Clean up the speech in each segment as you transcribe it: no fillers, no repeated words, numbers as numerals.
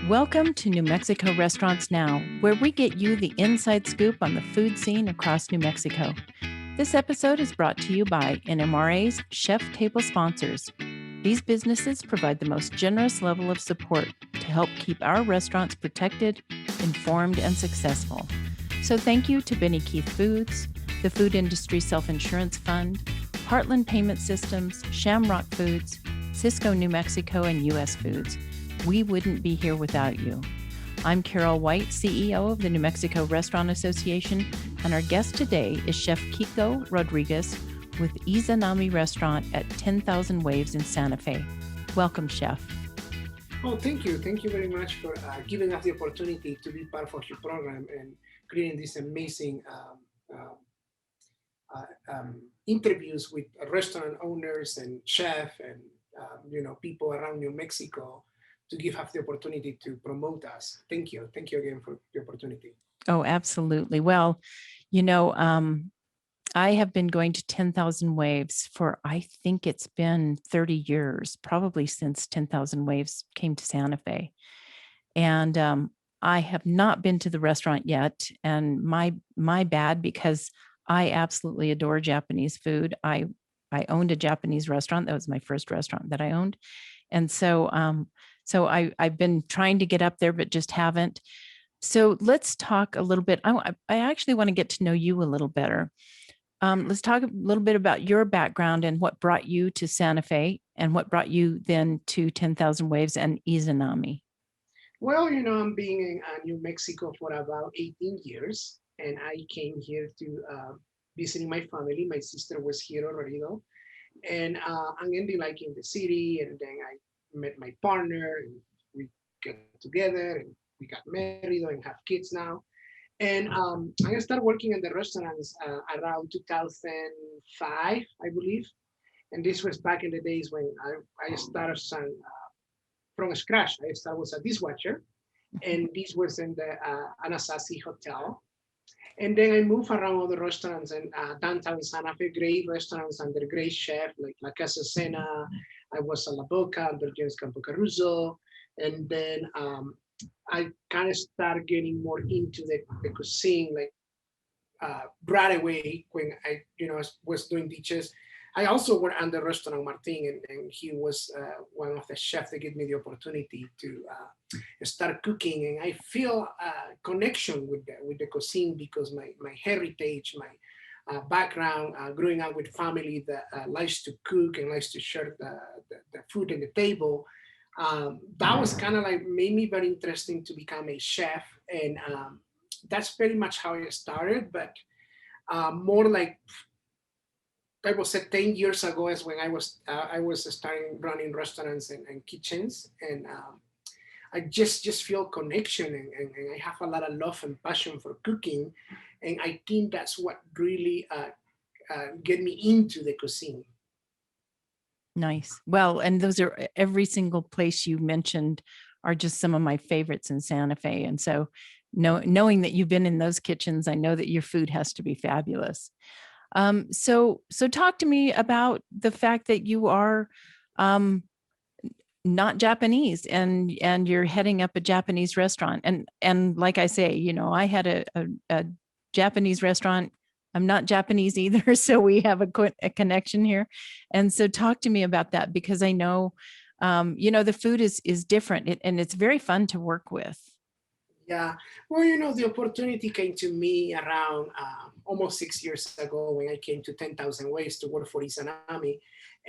Welcome to New Mexico Restaurants Now, where we get you the inside scoop on the food scene across New Mexico. This episode is brought to you by NMRA's Chef Table sponsors. These businesses provide the most generous level of support to help keep our restaurants protected, informed, and successful. So thank you to Benny Keith Foods, the Food Industry Self-Insurance Fund, Heartland Payment Systems, Shamrock Foods, Cisco New Mexico, and U.S. Foods. We wouldn't be here without you. I'm Carol White, CEO of the New Mexico Restaurant Association, and our guest today is Chef Kiko Rodriguez with Izanami Restaurant at 10,000 Waves in Santa Fe. Welcome, Chef. Oh, thank you. Thank you very much for giving us the opportunity to be part of your program and creating these amazing interviews with restaurant owners and chefs and people around New Mexico to give us the opportunity to promote us. Thank you. Thank you again for the opportunity. Oh, absolutely. Well, I have been going to 10,000 Waves for, I think it's been 30 years, probably since 10,000 Waves came to Santa Fe. And I have not been to the restaurant yet. And my bad, because I absolutely adore Japanese food. I owned a Japanese restaurant. That was my first restaurant that I owned. And so I've been trying to get up there, but just haven't. So let's talk a little bit. I actually want to get to know you a little better. Let's talk a little bit about your background and what brought you to Santa Fe and what brought you then to 10,000 Waves and Izanami. Well, I'm being in New Mexico for about 18 years, and I came here to visiting my family. My sister was here already, though, and I'm ending liking the city, and then I met my partner, and we got together, and we got married and have kids now. And I started working in the restaurants around 2005, I believe. And this was back in the days when I started from scratch. I started as a dishwasher, and this was in the Anasazi Hotel. And then I moved around other restaurants in downtown Santa Fe, great restaurants under great chef like La Casa Cena. I was at La Boca under James Campo Caruso. And then I kind of started getting more into the cuisine, like right away when I, was doing dishes. I also worked under Restaurant Martin, and he was one of the chefs that gave me the opportunity to start cooking. And I feel a connection with the cuisine because my heritage, my background, growing up with family that likes to cook and likes to share the food on the table. That was kind of like made me very interesting to become a chef. And that's pretty much how I started. But more like, I was said 10 years ago is when I was starting running restaurants and kitchens, and I just feel connection and I have a lot of love and passion for cooking, and I think that's what really get me into the cuisine. Nice. Well, and those are every single place you mentioned are just some of my favorites in Santa Fe, and so knowing that you've been in those kitchens, I know that your food has to be fabulous. So talk to me about the fact that you are not Japanese and you're heading up a Japanese restaurant. And like I say, I had a Japanese restaurant. I'm not Japanese either, so we have a connection here. And so talk to me about that, because I know, the food is different and it's very fun to work with. Yeah, well, the opportunity came to me around almost 6 years ago when I came to 10,000 Ways to work for Izanami.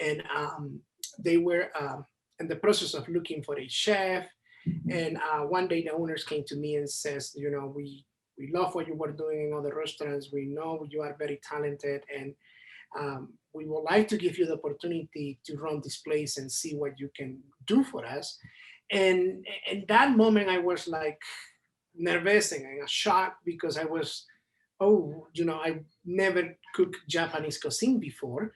And they were in the process of looking for a chef. And one day the owners came to me and says, we love what you were doing in other restaurants. We know you are very talented, and we would like to give you the opportunity to run this place and see what you can do for us. And in that moment, I was like, nervous and shocked because I was, I never cooked Japanese cuisine before,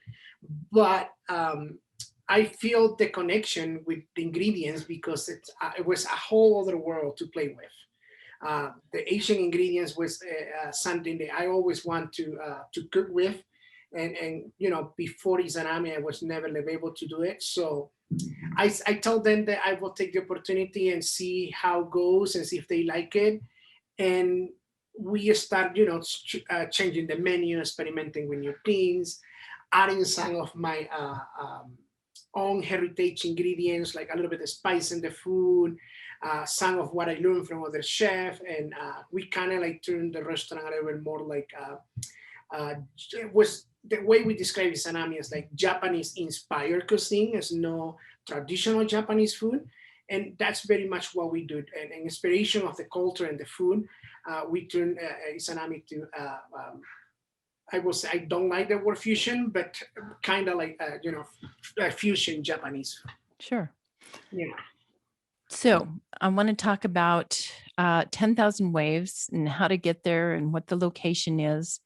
but I feel the connection with the ingredients because it was a whole other world to play with. The Asian ingredients was something that I always want to cook with, and before Izanami, I was never able to do it. So I told them that I will take the opportunity and see how it goes and see if they like it. And we start, changing the menu, experimenting with new things, adding some of my own heritage ingredients, like a little bit of spice in the food, some of what I learned from other chefs, and we kind of like turned the restaurant a little bit more like it was the way we describe Izanami as like Japanese inspired cuisine, as no traditional Japanese food. And that's very much what we do. And inspiration of the culture and the food, we turn Izanami to, I will say, I don't like the word fusion, but kind of like, fusion Japanese food. Sure. Yeah. So I want to talk about 10,000 Waves and how to get there and what the location is.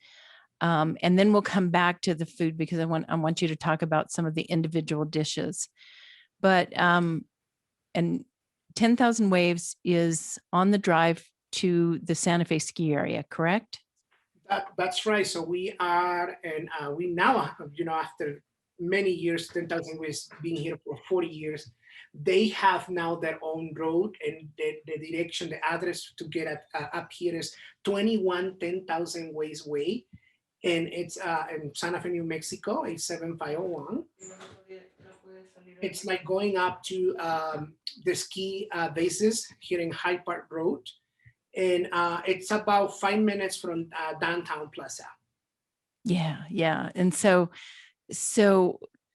And then we'll come back to the food because I want you to talk about some of the individual dishes. But and 10,000 Waves is on the drive to the Santa Fe ski area, correct? That's right. So we are, and we now, after many years, 10,000 Ways being here for 40 years, they have now their own road, and the direction, the address to get up here is 21 10,000 Ways Way. And it's in Santa Fe, New Mexico, 87501. It's like going up to the ski bases here in Hyde Park Road. And it's about 5 minutes from downtown Plaza. Yeah. And so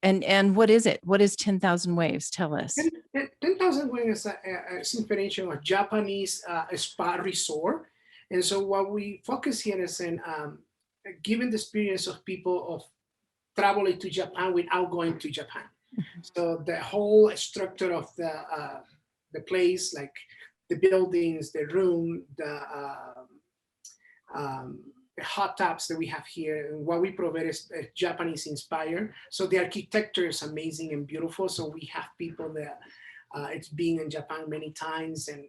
and what is it? What is 10,000 Waves? Tell us. 10,000 Waves is inspiration of Japanese spa resort. And so what we focus here is in giving the experience of people of traveling to Japan without going to Japan. So the whole structure of the place, like the buildings, the room, the hot tubs that we have here, and what we provide is Japanese inspired. So the architecture is amazing and beautiful. So we have people that it's been in Japan many times, and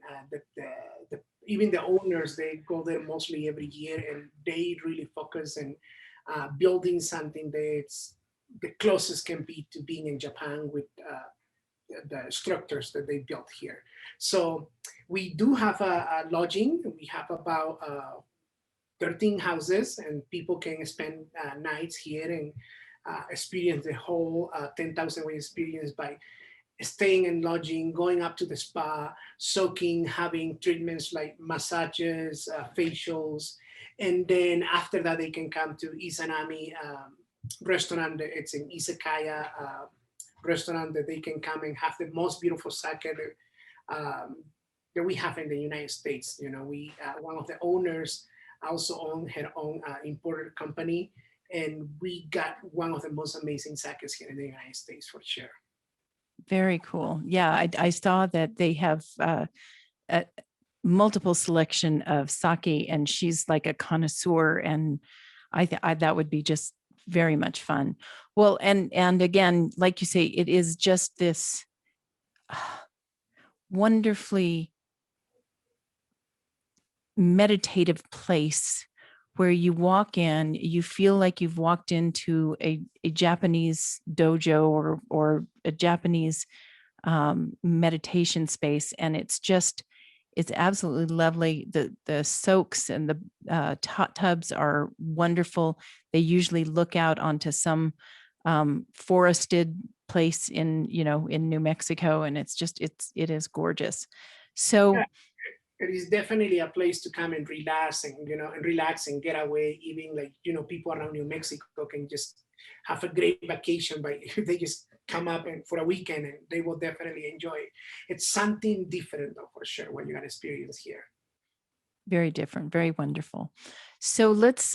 even the owners, they go there mostly every year, and they really focus on building something that's the closest can be to being in Japan with the structures that they built here. So we do have a lodging. We have about 13 houses, and people can spend nights here and experience the whole 10,000 Way experience by staying and lodging, going up to the spa, soaking, having treatments like massages, facials. And then after that, they can come to Izanami restaurant. It's an izakaya restaurant that they can come and have the most beautiful sake that we have in the United States. We one of the owners also own her own importer company, and we got one of the most amazing sakes here in the United States for sure. Very cool. Yeah, I saw that they have a multiple selection of sake, and she's like a connoisseur, and I that would be just very much fun. Well, and again, like you say, it is just this wonderfully meditative place where you walk in, you feel like you've walked into a Japanese dojo or a Japanese meditation space, and it's absolutely lovely. The soaks and the hot tubs are wonderful. They usually look out onto some forested place in New Mexico, and it is gorgeous. So. Yeah. It is definitely a place to come and relax and get away. Even like people around New Mexico can just have a great vacation by they just come up and for a weekend, and they will definitely enjoy it. It's something different though, for sure, what you got experience here. Very different, very wonderful. So let's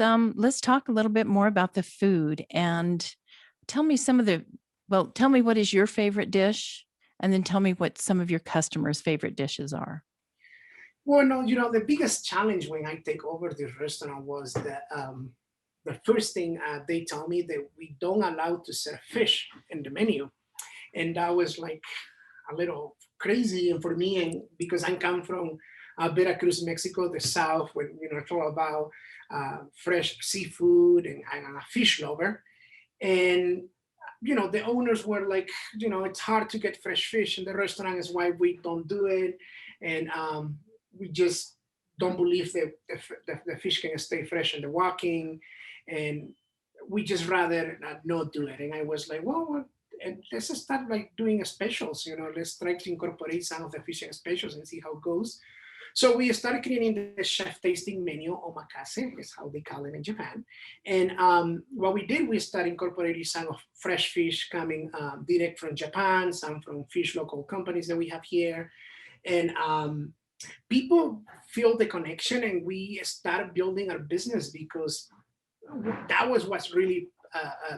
talk a little bit more about the food, and tell me tell me what is your favorite dish, and then tell me what some of your customers' favorite dishes are. Well, no, the biggest challenge when I take over this restaurant was that the first thing they told me that we don't allow to serve fish in the menu, and that was like a little crazy and for me, and because I come from Veracruz, Mexico, the south, when it's all about fresh seafood, and I'm a fish lover, and the owners were like, it's hard to get fresh fish in the restaurant, is why we don't do it. And we just don't believe that the fish can stay fresh in the walking. And we just rather not do it. And I was like, and let's just start like doing specials, let's try to incorporate some of the fishing specials and see how it goes. So we started creating the chef tasting menu, omakase is how they call it in Japan. And what we did, we started incorporating some of fresh fish coming direct from Japan, some from fish local companies that we have here. And people feel the connection, and we started building our business because that was what's really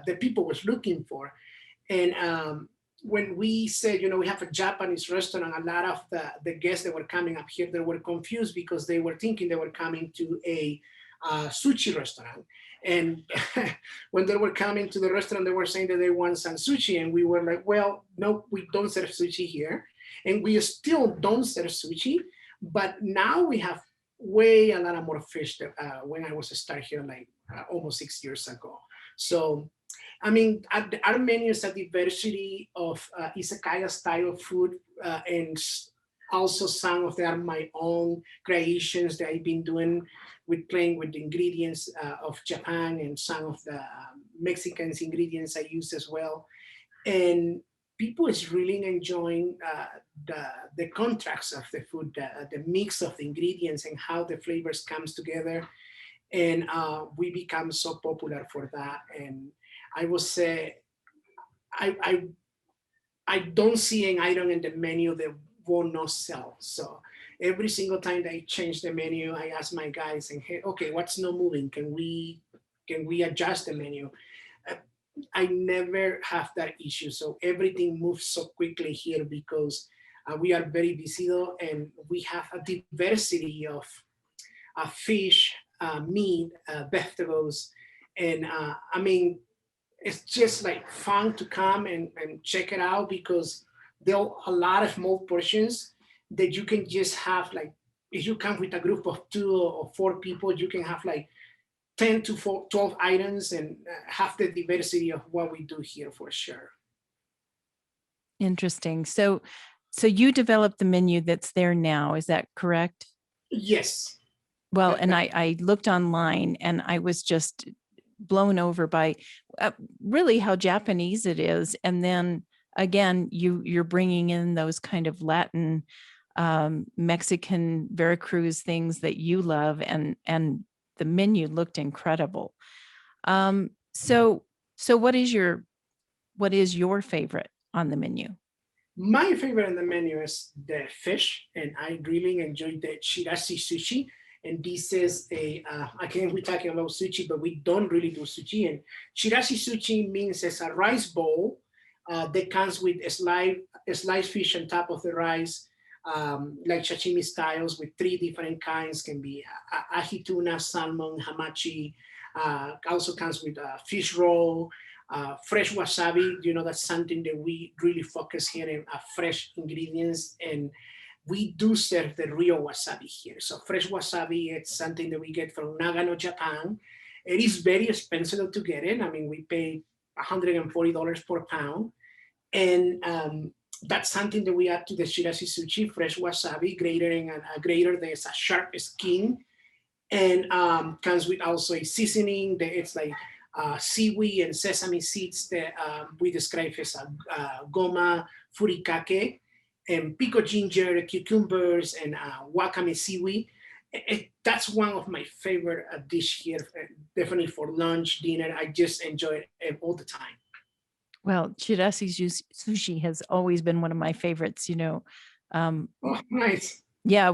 the people was looking for. And when we said, we have a Japanese restaurant, a lot of the guests that were coming up here, they were confused because they were thinking they were coming to a sushi restaurant. And when they were coming to the restaurant, they were saying that they want some sushi. And we were like, well, no, we don't serve sushi here. And we still don't serve sushi. But now we have way a lot of more fish than when I was started here, like almost 6 years ago. So I mean, our menu is a diversity of izakaya style food, and also some of them are my own creations that I've been doing with playing with the ingredients of Japan, and some of the Mexican ingredients I use as well. And people is really enjoying the contrast of the food, the mix of the ingredients and how the flavors comes together. And we become so popular for that. And I will say, I, I I don't see an item in the menu that will not sell. So every single time that I change the menu, I ask my guys, and hey, okay, what's not moving? Can we adjust the menu? Uh, I never have that issue. So everything moves so quickly here because we are very busy though, and we have a diversity of fish, meat, vegetables, and I mean, it's just like fun to come and check it out because there are a lot of small portions that you can just have like if you come with a group of 2 or 4 people, you can have like 10 to 12 items and have the diversity of what we do here for sure. Interesting. So you developed the menu that's there now. Is that correct? Yes. Well, That, and that, I looked online and I was just blown over by really how Japanese it is. And then again, you're bringing in those kind of Latin, Mexican, Veracruz things that you love, and the menu looked incredible. So what is your favorite on the menu? my favorite in the menu is the fish, and I really enjoy the shirashi sushi. And this is again, we're talking about sushi, but we don't really do sushi. And shirashi sushi means it's a rice bowl that comes with a sliced fish on top of the rice, like sashimi styles with 3 different kinds. Can be ahi tuna, salmon, hamachi. Also comes with a fish roll, fresh wasabi. That's something that we really focus here in fresh ingredients, and we do serve the real wasabi here. So fresh wasabi, it's something that we get from Nagano, Japan. It is very expensive to get it. I mean, we pay $140 per pound. And that's something that we add to the shirashi sushi, fresh wasabi, grated in a grater. There's a sharp skin, and comes with also a seasoning that it's like seaweed and sesame seeds that we describe as goma, furikake, and pico ginger, cucumbers, and wakame seaweed. That's one of my favorite dish here. Definitely for lunch, dinner. I just enjoy it all the time. Well, chirasi sushi has always been one of my favorites. Um, Oh, nice. yeah,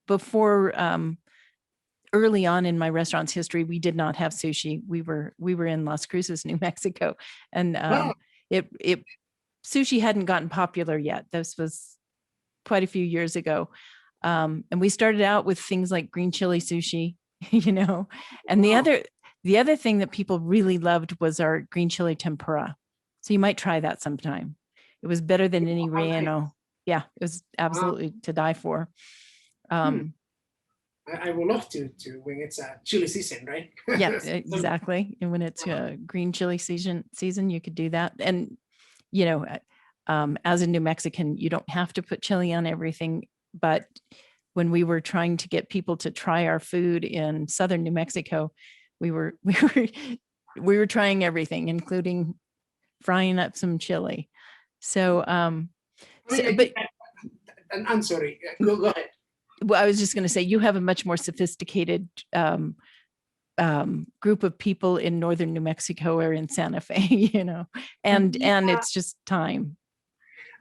before early on in my restaurant's history, we did not have sushi. We were in Las Cruces, New Mexico, and Oh, it sushi hadn't gotten popular yet. This was quite a few years ago. And we started out with things like green chili sushi, and the wow. other thing that people really loved was our green chili tempura. So you might try that sometime. It was better than any All right. relleno. Yeah, it was Wow. absolutely to die for. Hmm. Um, I would love to when it's a chili season, right? Yeah, So, exactly. And when it's green chili season, you could do that. And you know, as a New Mexican, you don't have to put chili on everything. But when we were trying to get people to try our food in southern New Mexico, we were we were trying everything, including frying up some chili. So, I mean, I but think I'm sorry. Go ahead. well, I was just going to say you have a much more sophisticated group of people in northern New Mexico or in Santa Fe, you know, and Yeah, it's just time.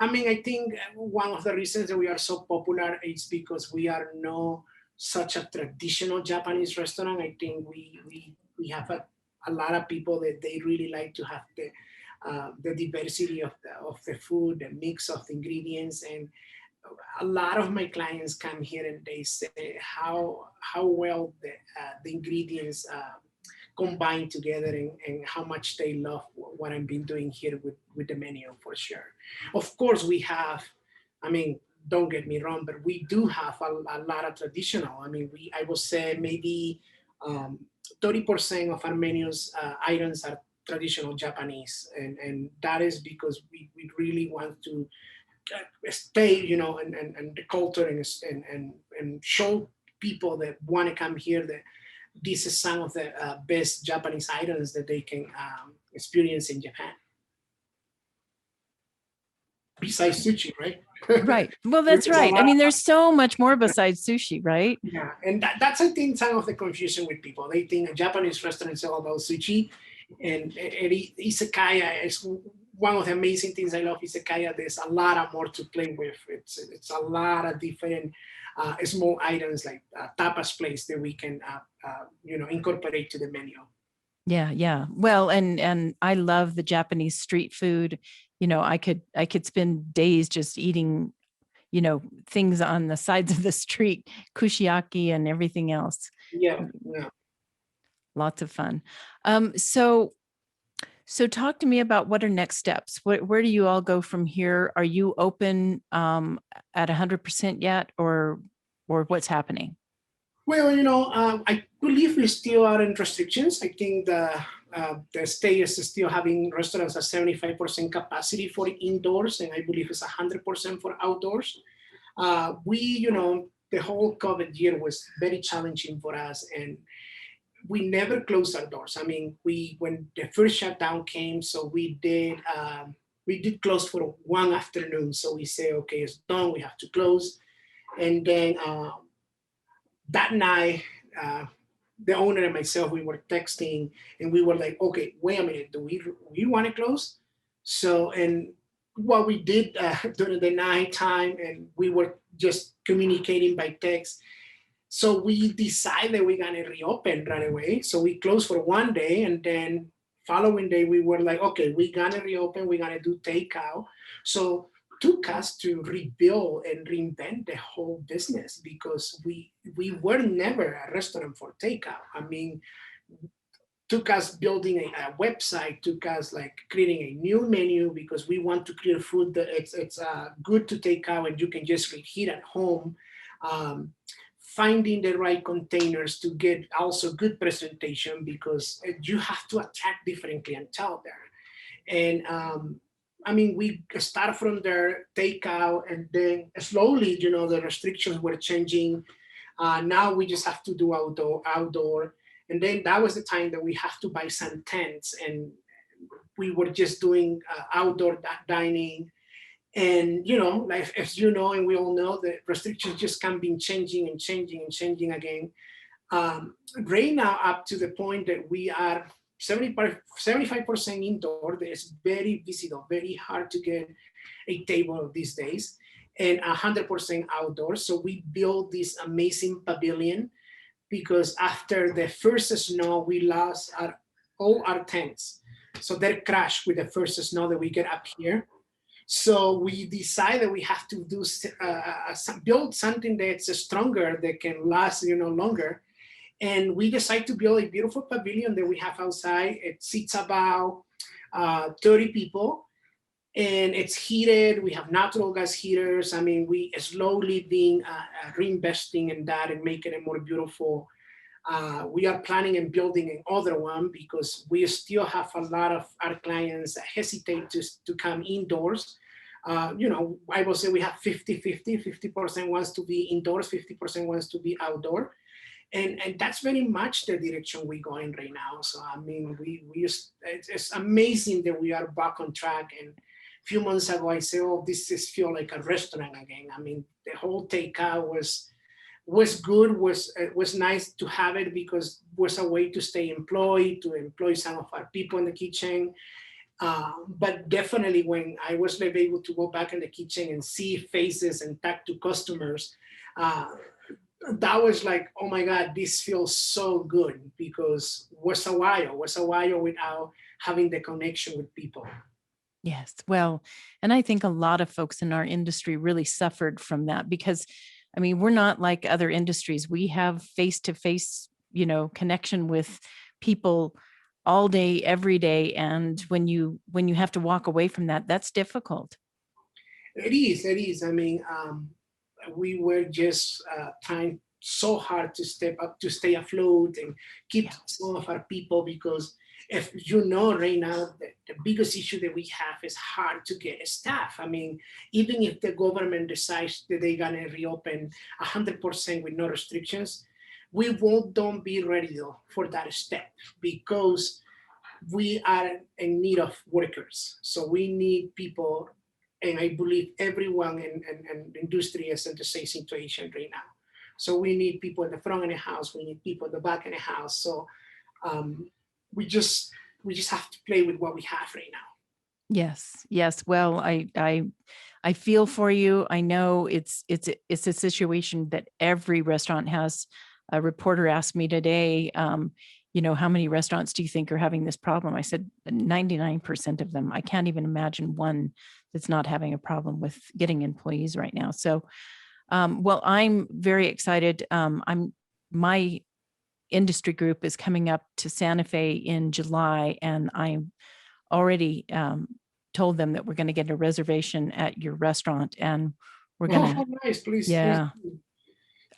I mean, I think one of the reasons that we are so popular is because we are no such a traditional Japanese restaurant. I think we have a lot of people that they really like to have the diversity of the food, the mix of the ingredients, and a lot of my clients come here and they say how well the ingredients combine together, and how much they love what I've been doing here with the menu for sure. Of course, we have, I mean, don't get me wrong, but we do have a lot of traditional. I mean, I would say maybe 30% of our menus items are traditional Japanese, and that is because we really want to stay, and the culture, and show people that want to come here that this is some of the best Japanese items that they can experience in Japan. Besides sushi, right? Right. Well, that's There's a right. I lot. mean, there's so much more besides sushi, right? Yeah, and that's I think some of the confusion with people. They think a Japanese restaurant is all about sushi, and izakaya is one of the amazing things I love. Izakaya, there's a lot of more to play with. It's a lot of different small items like tapas place that we can incorporate to the menu. Yeah, yeah. Well, and I love the Japanese street food. You know, I could spend days just eating, things on the sides of the street, kushiyaki and everything else. Yeah, yeah. Lots of fun. So talk to me about what are next steps. Where do you all go from here? Are you open at 100% yet, or what's happening? Well, I believe we still are in restrictions. I think the state is still having restaurants at 75% capacity for indoors, and I believe it's 100% for outdoors. The whole COVID year was very challenging for us, and we never closed our doors. I mean, we when the first shutdown came, so we did close for one afternoon. So we say, okay, it's done. We have to close, and then that night, uh, the owner and myself, we were texting, and we were like, okay, wait a minute, do we want to close? So, and what we did during the night time, and we were just communicating by text. So we decided we're gonna reopen right away. So we closed for one day, and then following day we were like, okay, we're gonna reopen. We're gonna do takeout. So took us to rebuild and reinvent the whole business because we were never a restaurant for takeout. I mean, took us building a website, took us like creating a new menu because we want to create food that it's good to take out and you can just reheat at home. Um, Finding the right containers to get also good presentation because you have to attract different clientele there. And I mean, we start from there, take out, and then slowly, the restrictions were changing. Now we just have to do outdoor. And then that was the time that we have to buy some tents, and we were just doing outdoor dining. And like as you know, and we all know, the restrictions just can be changing and changing and changing again. Right now, up to the point that we are 75% indoor. It's very visible, very hard to get a table these days, and 100% outdoors. So we built this amazing pavilion because after the first snow, we lost all our tents. So they crashed with the first snow that we get up here. So we decided we have to build something that's stronger, that can last, longer. And we decided to build a beautiful pavilion that we have outside. It seats about 30 people. and it's heated. We have natural gas heaters. I mean, we slowly being reinvesting in that and making it more beautiful. We are planning and building another one because we still have a lot of our clients that hesitate to come indoors. I will say we have 50-50 wants to be indoors, 50% wants to be outdoor. And that's very much the direction we're going right now. So I mean, it's amazing that we are back on track. And a few months ago, I said, "Oh, this is feel like a restaurant again." I mean, the whole takeout was good. Was nice to have it because it was a way to stay employed, to employ some of our people in the kitchen. But definitely, when I was able to go back in the kitchen and see faces and talk to customers. That was like, oh my God, this feels so good because was a while without having the connection with people. Yes. Well, and I think a lot of folks in our industry really suffered from that because, I mean, we're not like other industries. We have face to face, connection with people all day, every day. And when you have to walk away from that, that's difficult. It is. I mean, we were just trying so hard to step up, to stay afloat and keep Yeah. some of our people because if you know right now, the biggest issue that we have is hard to get staff. I mean, even if the government decides that they're gonna reopen 100% with no restrictions, we won't don't be ready though for that step because we are in need of workers. So we need people, and I believe everyone in industry is in the same situation right now. So we need people in the front of the house, we need people in the back of the house. So um, we just we just have to play with what we have right now. Yes. Yes. Well, I feel for you. I know it's a situation that every restaurant has. A reporter asked me today, how many restaurants do you think are having this problem? I said 99% of them. I can't even imagine one that's not having a problem with getting employees right now. So, well, I'm very excited. My industry group is coming up to Santa Fe in July, and I'm already told them that we're going to get a reservation at your restaurant, and we're going to, Oh, nice. Please. yeah.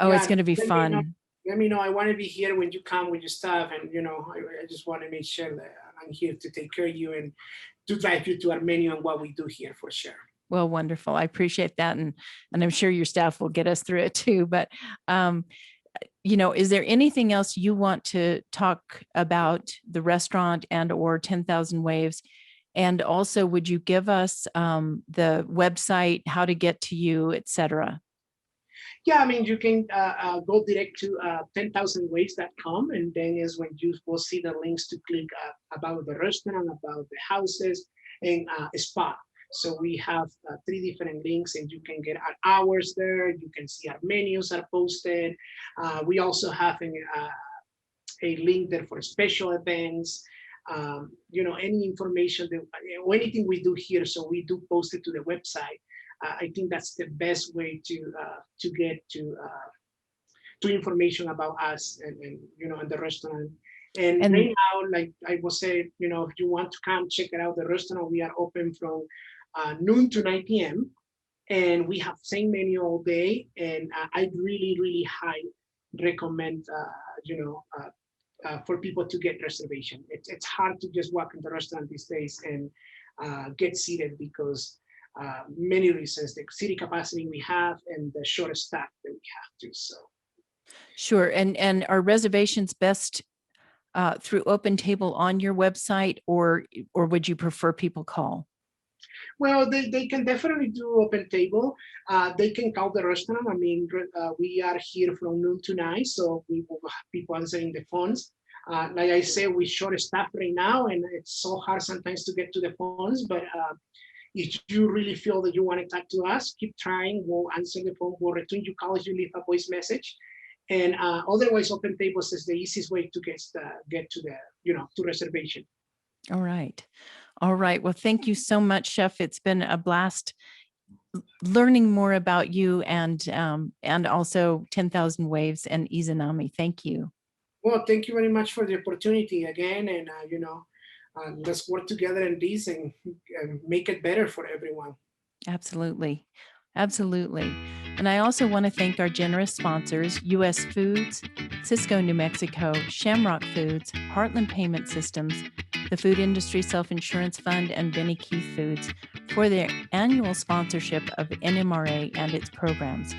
Oh, it's Yeah, going to be let me know. fun. Let me know. I want to be here when you come with your stuff, and I just want to make sure that I'm here to take care of you and to drive you to our menu and what we do here for sure. Well, wonderful. I appreciate that. And I'm sure your staff will get us through it too. But, is there anything else you want to talk about the restaurant and or 10,000 Waves? And also, would you give us the website, how to get to you, et cetera? Yeah, I mean, you can go direct to 10,000waves.com, and then is when you will see the links to click about the restaurant, about the houses, and spa. So we have three different links, and you can get our hours there. You can see our menus are posted. We also have a link there for special events. Any information that or anything we do here, so we do post it to the website. I think that's the best way to get to information about us and the restaurant. And right And now, like I was saying, if you want to come check it out, the restaurant, we are open from noon to 9 p.m. and we have same menu all day. And I really, really high recommend, for people to get reservation. It's hard to just walk in the restaurant these days and get seated because many reasons, the city capacity we have and the short staff that we have to. So sure. And are reservations best through Open Table on your website, or would you prefer people call? well, they can definitely do open table. They can call the restaurant. I mean, we are here from noon to 9, so we will have people answering the phones. Like I said, we short staff right now, and it's so hard sometimes to get to the phones. But if you really feel that you want to talk to us, keep trying. We'll answer the phone. We'll return your call if you leave a voice message. And otherwise, open tables is the easiest way to get to the to reservation. All right. All right. Well, thank you so much, Chef. It's been a blast learning more about you and also 10,000 Waves and Izanami. Thank you. Well, thank you very much for the opportunity again, and let's work together in this and make it better for everyone. Absolutely. Absolutely. And I also want to thank our generous sponsors, U.S. Foods, Cisco, New Mexico, Shamrock Foods, Heartland Payment Systems, the Food Industry Self-Insurance Fund, and Benny Keith Foods for their annual sponsorship of NMRA and its programs.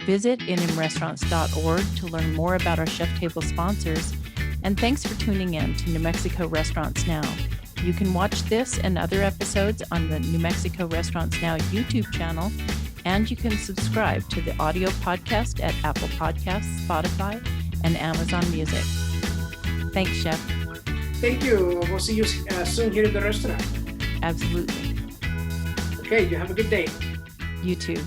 Visit nmrestaurants.org to learn more about our chef table sponsors. And thanks for tuning in to New Mexico Restaurants Now. You can watch this and other episodes on the New Mexico Restaurants Now YouTube channel, and you can subscribe to the audio podcast at Apple Podcasts, Spotify, and Amazon Music. Thanks, Chef. Thank you. We'll see you soon here at the restaurant. Absolutely. Okay, you have a good day. You too.